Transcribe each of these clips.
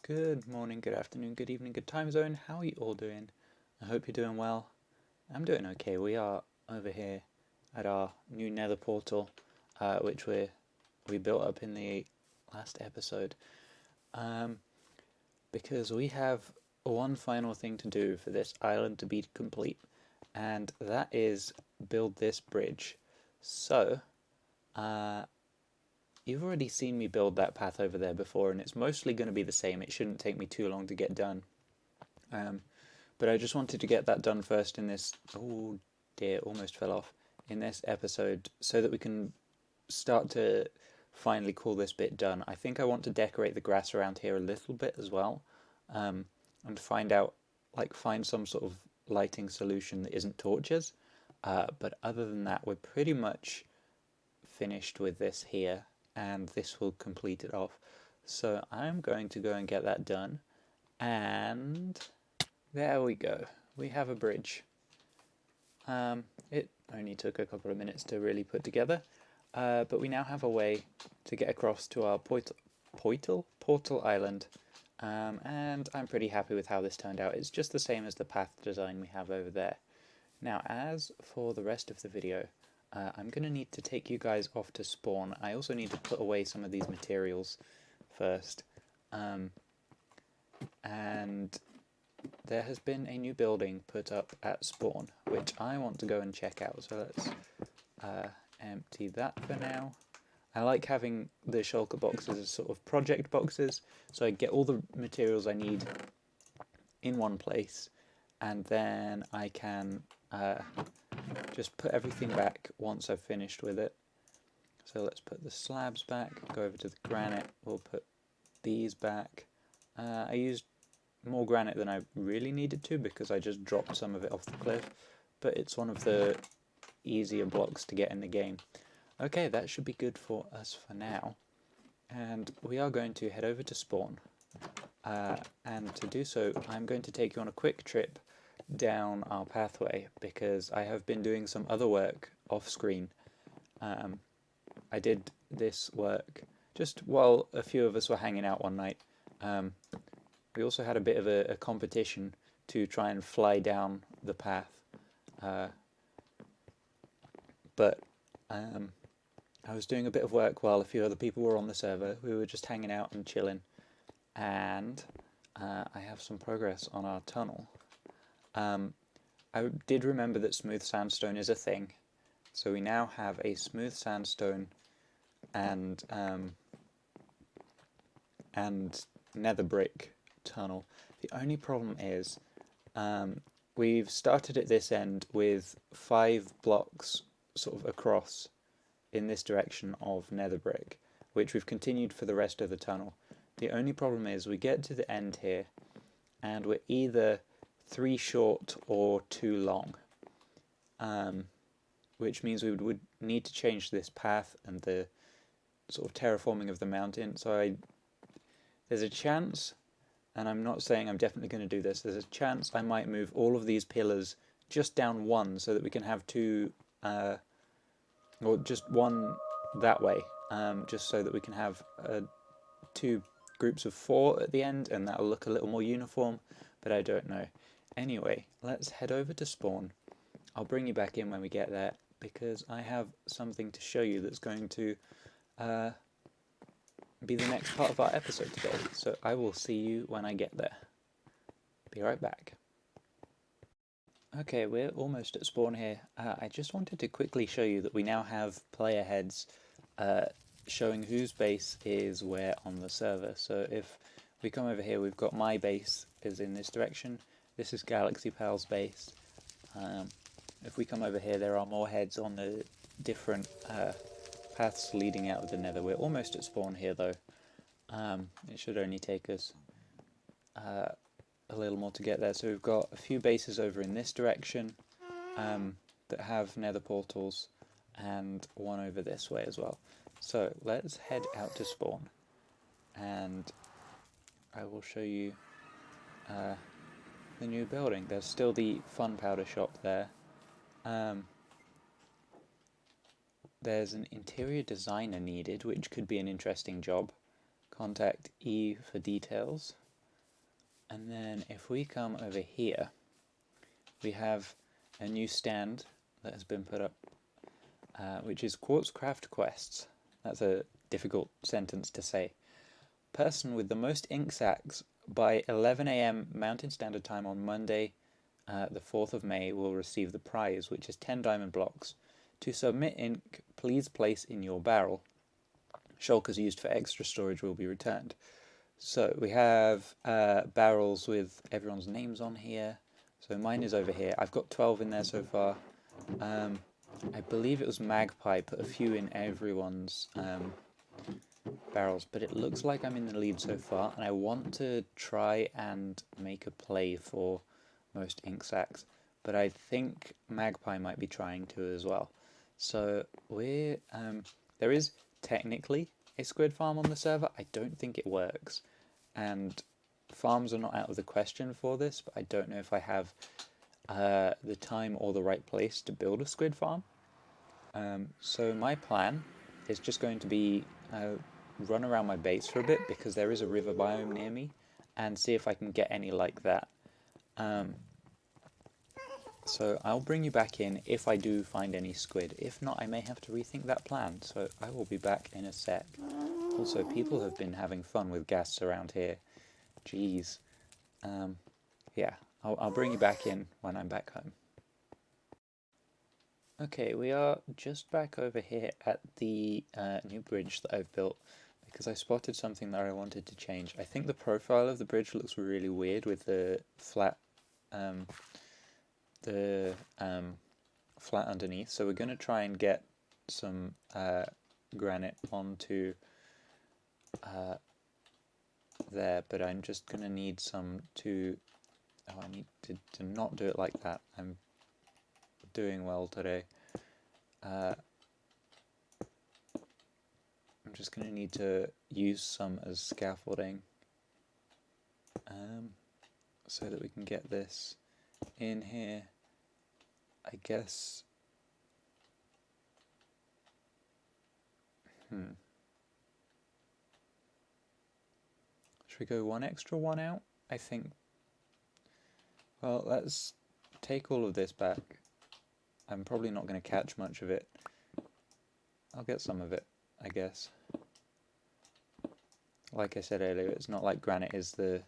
Good morning, good afternoon, good evening, good time zone. How are you all doing? I hope you're doing well. I'm doing okay. We are over here at our new nether portal, which we built up in the last episode, because we have one final thing to do for this island to be complete, and that is build this bridge. So, you've already seen me build that path over there before, and it's mostly going to be the same. It shouldn't take me too long to get done. But I just wanted to get that done first in this... Oh dear, almost fell off. In this episode, so that we can start to finally call this bit done. I think I want to decorate the grass around here a little bit as well, and find some sort of lighting solution that isn't torches. But other than that, we're pretty much finished with this here, and this will complete it off. So I'm going to go and get that done, and there we go. We have a bridge. It only took a couple of minutes to really put together, but we now have a way to get across to our portal island, and I'm pretty happy with how this turned out. It's just the same as the path design we have over there. Now, as for the rest of the video, I'm going to need to take you guys off to spawn. I also need to put away some of these materials first. And there has been a new building put up at spawn, which I want to go and check out. So let's empty that for now. I like having the shulker boxes as sort of project boxes, so I get all the materials I need in one place, and then I can just put everything back once I've finished with it. So let's put the slabs back, go over to the granite, we'll put these back. I used more granite than I really needed to because I just dropped some of it off the cliff, but it's one of the easier blocks to get in the game. Okay, that should be good for us for now, and we are going to head over to spawn, and to do so I'm going to take you on a quick trip down our pathway because I have been doing some other work off screen. I did this work just while a few of us were hanging out one night. We also had a bit of a competition to try and fly down the path, but I was doing a bit of work while a few other people were on the server. We were just hanging out and chilling, and I have some progress on our tunnel. I did remember that smooth sandstone is a thing, so we now have a smooth sandstone and nether brick tunnel. The only problem is we've started at this end with 5 blocks sort of across in this direction of nether brick, which we've continued for the rest of the tunnel. The only problem is we get to the end here and we're either 3 short or 2 long, which means we would need to change this path and the sort of terraforming of the mountain. So there's a chance, and I'm not saying I'm definitely going to do this, there's a chance I might move all of these pillars just down 1 so that we can have 2, or just 1 that way, just so that we can have 2 groups of 4 at the end, and that'll look a little more uniform, but I don't know. Anyway, let's head over to spawn. I'll bring you back in when we get there, because I have something to show you that's going to be the next part of our episode today. So I will see you when I get there. Be right back. Okay, we're almost at spawn here. I just wanted to quickly show you that we now have player heads showing whose base is where on the server. So if we come over here, we've got my base is in this direction. This is Galaxy Pal's base. If we come over here, there are more heads on the different paths leading out of the nether. We're almost at spawn here though. It should only take us a little more to get there. So we've got a few bases over in this direction that have nether portals, and one over this way as well. So let's head out to spawn, and I will show you the new building. There's still the fun powder shop there. There's an interior designer needed, which could be an interesting job. Contact E for details. And then if we come over here, we have a new stand that has been put up, which is Quartz Craft Quests. That's a difficult sentence to say. Person with the most ink sacks by 11 AM Mountain Standard Time on Monday, the 4th of May, will receive the prize, which is 10 diamond blocks. To submit ink, please place in your barrel. Shulkers used for extra storage will be returned. So we have barrels with everyone's names on here. So mine is over here. I've got 12 in there so far. I believe it was Magpie put a few in everyone's barrels, but it looks like I'm in the lead so far, and I want to try and make a play for most ink sacks, but I think Magpie might be trying to as well. So we're there is technically a squid farm on the server. I don't think it works, and farms are not out of the question for this, but I don't know if I have the time or the right place to build a squid farm. So my plan is just going to be run around my base for a bit, because there is a river biome near me, and see if I can get any like that. So I'll bring you back in if I do find any squid. If not, I may have to rethink that plan, so I will be back in a sec. Also, people have been having fun with ghasts around here. Jeez. Yeah, I'll bring you back in when I'm back home. Okay, we are just back over here at the new bridge that I've built, because I spotted something that I wanted to change. I think the profile of the bridge looks really weird with the flat flat underneath, so we're going to try and get some granite onto there, but I'm just going to need some to... Oh, I need to not do it like that. I'm doing well today. I'm just going to need to use some as scaffolding, so that we can get this in here. I guess... Should we go one extra one out? I think... Well, let's take all of this back. I'm probably not going to catch much of it. I'll get some of it, I guess. Like I said earlier, it's not like granite is the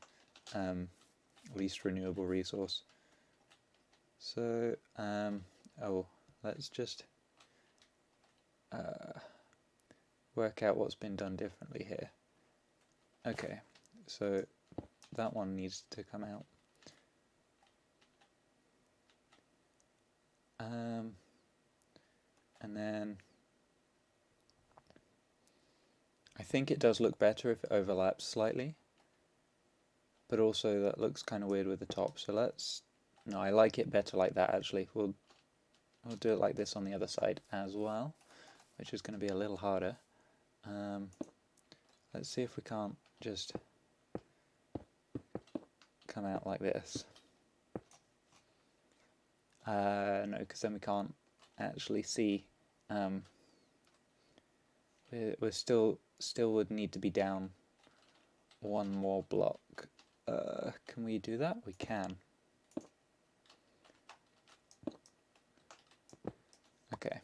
least renewable resource. So, let's just work out what's been done differently here. Okay, so that one needs to come out. And then I think it does look better if it overlaps slightly, but also that looks kind of weird with the top, so let's... No, I like it better like that actually. We'll do it like this on the other side as well, which is going to be a little harder. Let's see if we can't just come out like this. No, because then we can't actually see. We're still would need to be down one more block. Can we do that? We can. Okay.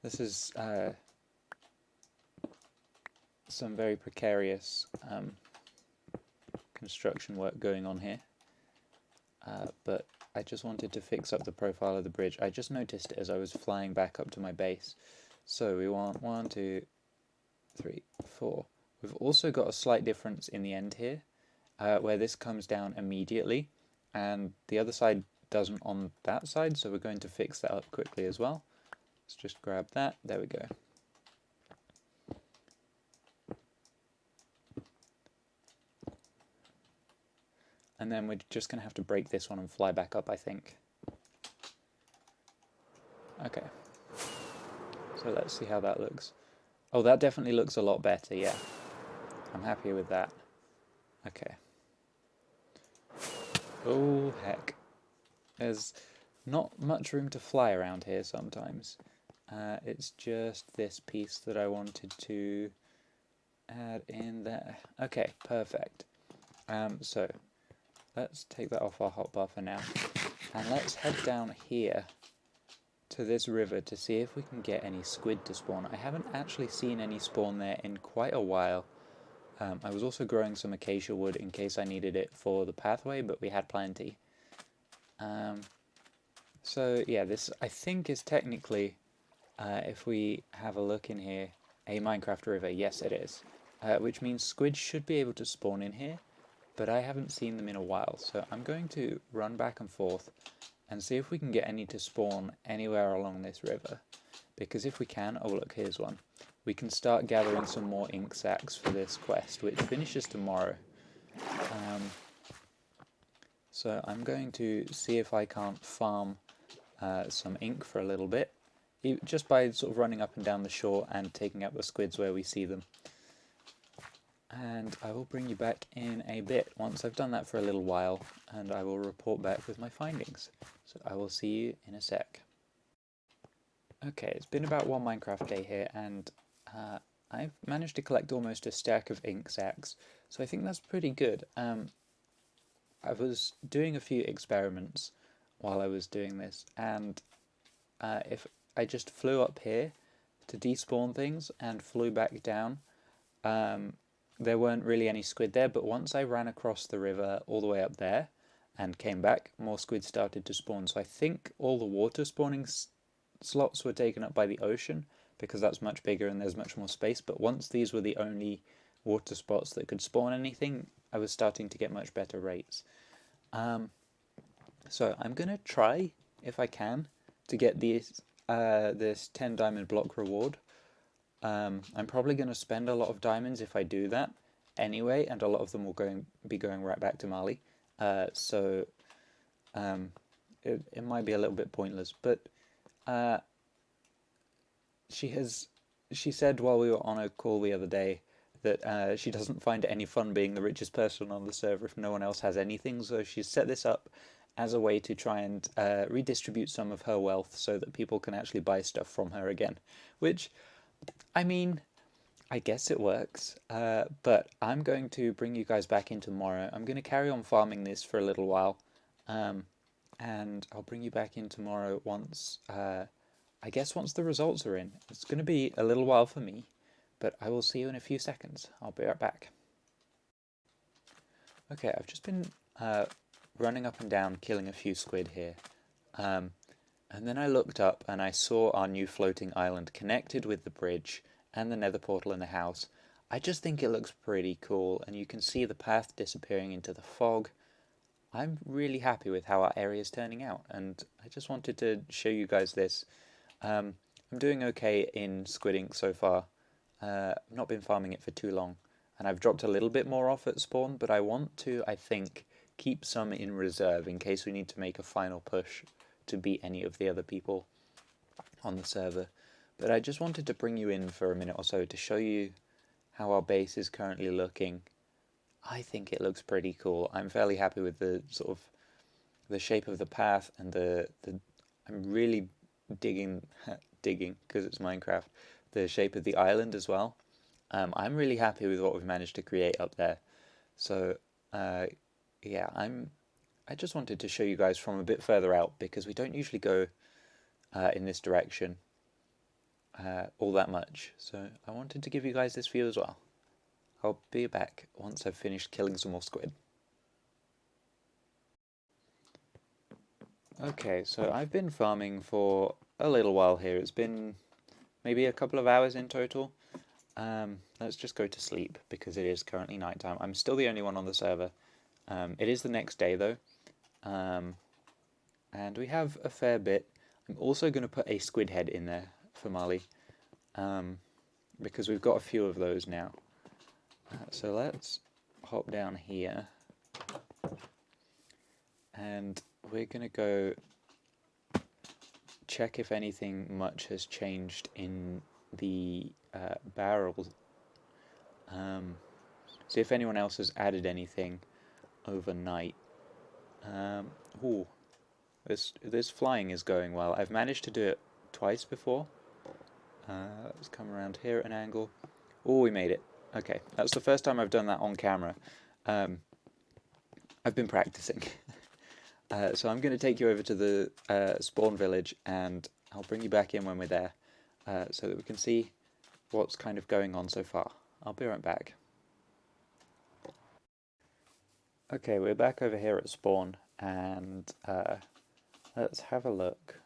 This is some very precarious construction work going on here. But I just wanted to fix up the profile of the bridge. I just noticed it as I was flying back up to my base. So we want 1, 2, 3, 4. We've also got a slight difference in the end here, where this comes down immediately, and the other side doesn't on that side, so we're going to fix that up quickly as well. Let's just grab that. There we go. And then we're just going to have to break this one and fly back up, I think. Okay. So let's see how that looks. Oh, that definitely looks a lot better, yeah. I'm happy with that. Okay. Oh, heck. There's not much room to fly around here sometimes. It's just this piece that I wanted to add in there. Okay, perfect. So let's take that off our hotbar for now, and let's head down here to this river to see if we can get any squid to spawn. I haven't actually seen any spawn there in quite a while. I was also growing some acacia wood in case I needed it for the pathway, but we had plenty. So yeah, this I think is technically, if we have a look in here, a Minecraft river. Yes, it is. Which means squid should be able to spawn in here, but I haven't seen them in a while. So I'm going to run back and forth and see if we can get any to spawn anywhere along this river. Because if we can, oh look, here's one. We can start gathering some more ink sacks for this quest, which finishes tomorrow. So I'm going to see if I can't farm some ink for a little bit, just by sort of running up and down the shore and taking out the squids where we see them. And I will bring you back in a bit once I've done that for a little while, and I will report back with my findings. So I will see you in a sec. Okay, it's been about one Minecraft day here, and I've managed to collect almost a stack of ink sacks, so I think that's pretty good. I was doing a few experiments while I was doing this, and if I just flew up here to despawn things and flew back down, there weren't really any squid there, but once I ran across the river all the way up there and came back, more squid started to spawn. So I think all the water spawning slots were taken up by the ocean, because that's much bigger and there's much more space, but once these were the only water spots that could spawn anything, I was starting to get much better rates. So I'm going to try, if I can, to get these this 10 diamond block reward. I'm probably going to spend a lot of diamonds if I do that anyway, and a lot of them will be going right back to Mali. So it might be a little bit pointless, but she said while we were on a call the other day that she doesn't find it any fun being the richest person on the server if no one else has anything, so she's set this up as a way to try and redistribute some of her wealth so that people can actually buy stuff from her again. Which, I mean, I guess it works, but I'm going to bring you guys back in tomorrow. I'm going to carry on farming this for a little while, and I'll bring you back in tomorrow once, I guess once the results are in. It's going to be a little while for me, but I will see you in a few seconds. I'll be right back. Okay, I've just been running up and down, killing a few squid here. And then I looked up and I saw our new floating island connected with the bridge and the nether portal in the house. I just think it looks pretty cool, and you can see the path disappearing into the fog. I'm really happy with how our area is turning out, and I just wanted to show you guys this. I'm doing okay in squid ink so far. I've not been farming it for too long, and I've dropped a little bit more off at spawn, but I want to, I think, keep some in reserve in case we need to make a final push to beat any of the other people on the server. But I just wanted to bring you in for a minute or so to show you how our base is currently looking. I think it looks pretty cool. I'm fairly happy with the sort of the shape of the path, and I'm really digging because it's Minecraft, the shape of the island as well. I'm really happy with what we've managed to create up there. So yeah, I just wanted to show you guys from a bit further out, because we don't usually go in this direction all that much. So I wanted to give you guys this view as well. I'll be back once I've finished killing some more squid. Okay, so I've been farming for a little while here. It's been maybe a couple of hours in total. Let's just go to sleep because it is currently nighttime. I'm still the only one on the server. It is the next day though, and we have a fair bit. I'm also going to put a squid head in there for Mali, because we've got a few of those now. So let's hop down here, and we're going to go check if anything much has changed in the barrels. See if anyone else has added anything overnight. Ooh, this flying is going well. I've managed to do it twice before. Let's come around here at an angle. Oh, we made it. Okay, that's the first time I've done that on camera. I've been practicing. So I'm going to take you over to the spawn village, and I'll bring you back in when we're there, so that we can see what's kind of going on so far. I'll be right back. Okay, we're back over here at spawn, and let's have a look.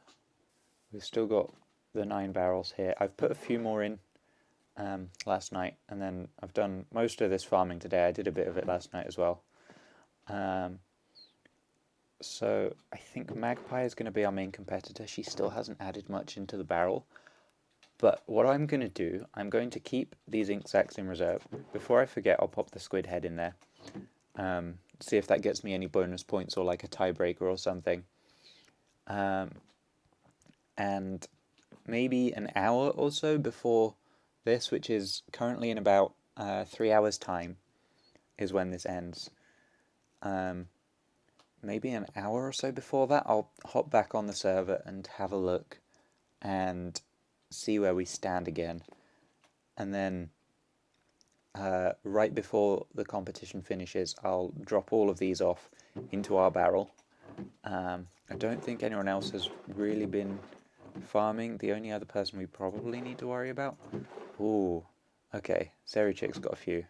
We've still got the 9 barrels here. I've put a few more in last night, and then I've done most of this farming today. I did a bit of it last night as well. So I think Magpie is going to be our main competitor. She still hasn't added much into the barrel. But what I'm going to do, I'm going to keep these ink sacs in reserve. Before I forget, I'll pop the squid head in there. See if that gets me any bonus points or like a tiebreaker or something. And maybe an hour or so before this, which is currently in about 3 hours time, is when this ends. Maybe an hour or so before that, I'll hop back on the server and have a look and see where we stand again. And then right before the competition finishes, I'll drop all of these off into our barrel. I don't think anyone else has really been farming. The only other person we probably need to worry about. Ooh, okay, Serichik's got a few.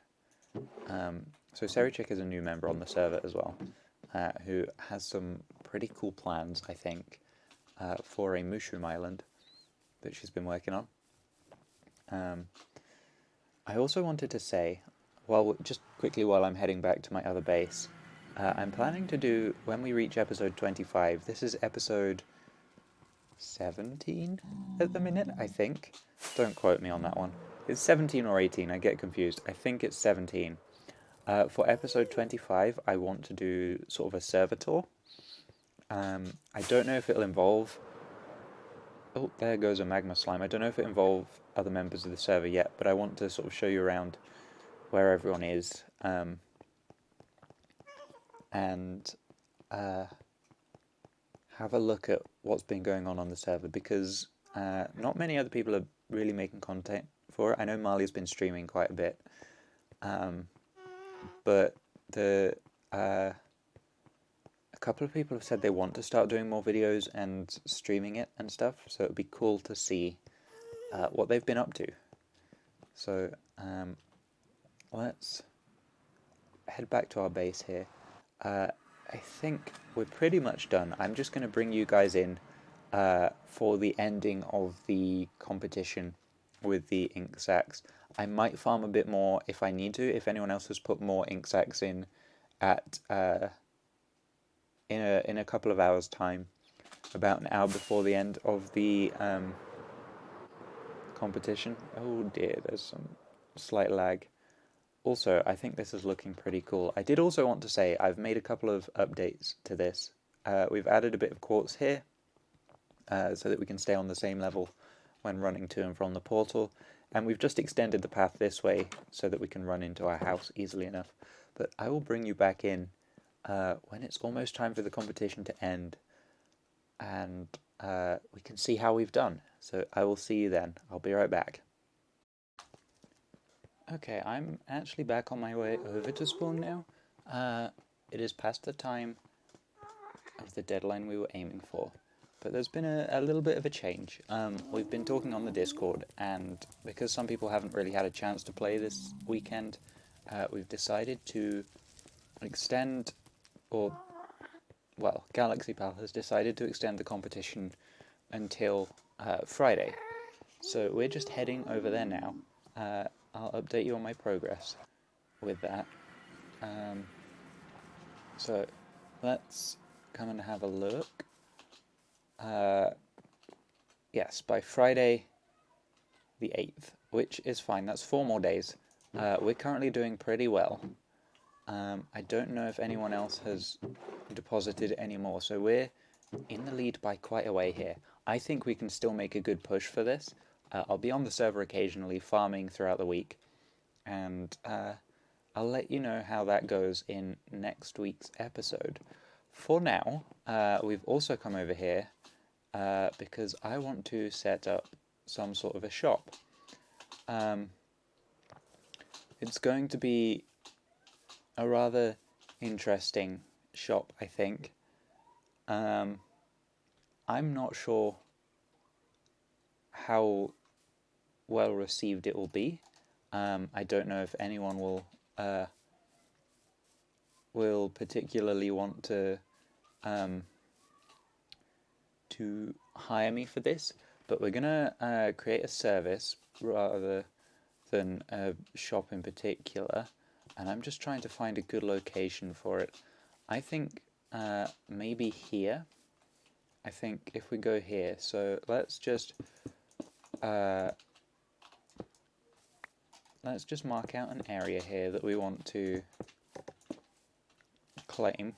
So Serichik is a new member on the server as well, who has some pretty cool plans, I think, for a mushroom island that she's been working on. I also wanted to say, just quickly while I'm heading back to my other base, I'm planning to do, when we reach episode 25, this is episode 17 at the minute, I think. Don't quote me on that one. It's 17 or 18, I get confused. I think it's 17. For episode 25, I want to do sort of a server tour. I don't know if it'll involve... Oh, there goes a magma slime. I don't know if it involves other members of the server yet, but I want to sort of show you around where everyone is, and have a look at what's been going on the server, because not many other people are really making content for it. I know Marley's been streaming quite a bit, but a couple of people have said they want to start doing more videos and streaming it and stuff, so it'd be cool to see what they've been up to. So let's head back to our base here. I think we're pretty much done. I'm just going to bring you guys in for the ending of the competition with the ink sacs. I might farm a bit more if I need to, if anyone else has put more ink sacs in at in a couple of hours time, about an hour before the end of the competition. Oh dear, there's some slight lag. Also, I think this is looking pretty cool. I did also want to say I've made a couple of updates to this. We've added a bit of quartz here so that we can stay on the same level when running to and from the portal, and we've just extended the path this way so that we can run into our house easily enough. But I will bring you back in when it's almost time for the competition to end, and we can see how we've done. So I will see you then. I'll be right back. Okay, I'm actually back on my way over to spawn now. It is past the time of the deadline we were aiming for, but there's been a little bit of a change. We've been talking on the Discord, and because some people haven't really had a chance to play this weekend, we've decided to extend, Galaxy Pal has decided to extend the competition until Friday. So we're just heading over there now. I'll update you on my progress with that. So let's come and have a look. Yes, by Friday the 8th, which is fine. That's 4 more days. We're currently doing pretty well. I don't know if anyone else has deposited any more, so we're in the lead by quite a way here. I think we can still make a good push for this. I'll be on the server occasionally, farming throughout the week, and I'll let you know how that goes in next week's episode. For now, we've also come over here because I want to set up some sort of a shop. it's going to be a rather interesting shop, I think. I'm not sure how well received it will be. I don't know if anyone will particularly want to hire me for this, but we're gonna create a service rather than a shop in particular, and I'm just trying to find a good location for it. I think maybe here. I think if we go here, so let's just mark out an area here that we want to claim.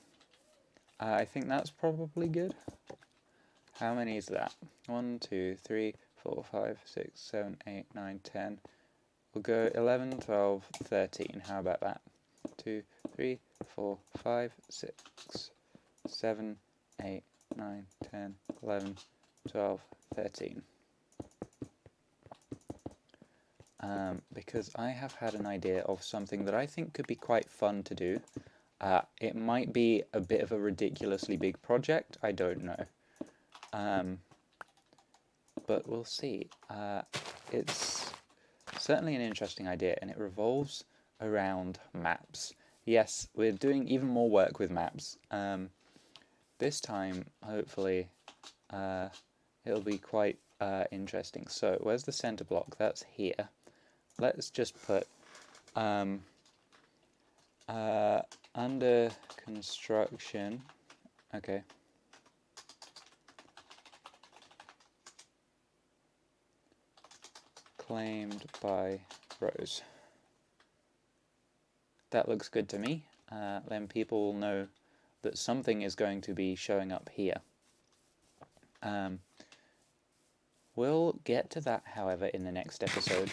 I think that's probably good. How many is that? 1, 2, 3, 4, 5, 6, 7, 8, 9, 10. We'll go 11, 12, 13. How about that? 2, 3, 4, 5, 6, 7, 8, 9, 10, 11, 12, 13. Because I have had an idea of something that I think could be quite fun to do. It might be a bit of a ridiculously big project, I don't know. But we'll see. It's certainly an interesting idea, and it revolves around maps. Yes, we're doing even more work with maps. This time, hopefully, it'll be quite interesting. So, where's the center block? That's here. Let's just put under construction. Okay. Claimed by Rose. That looks good to me. Then people will know that something is going to be showing up here. We'll get to that, however, in the next episode.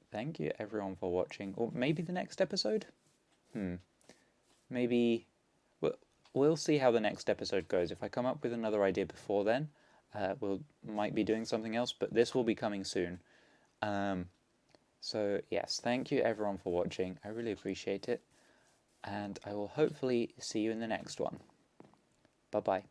Thank you everyone for watching. Or maybe the next episode? Maybe... We'll see how the next episode goes. If I come up with another idea before then, might be doing something else, but this will be coming soon. So yes, thank you everyone for watching. I really appreciate it. And I will hopefully see you in the next one. Bye-bye.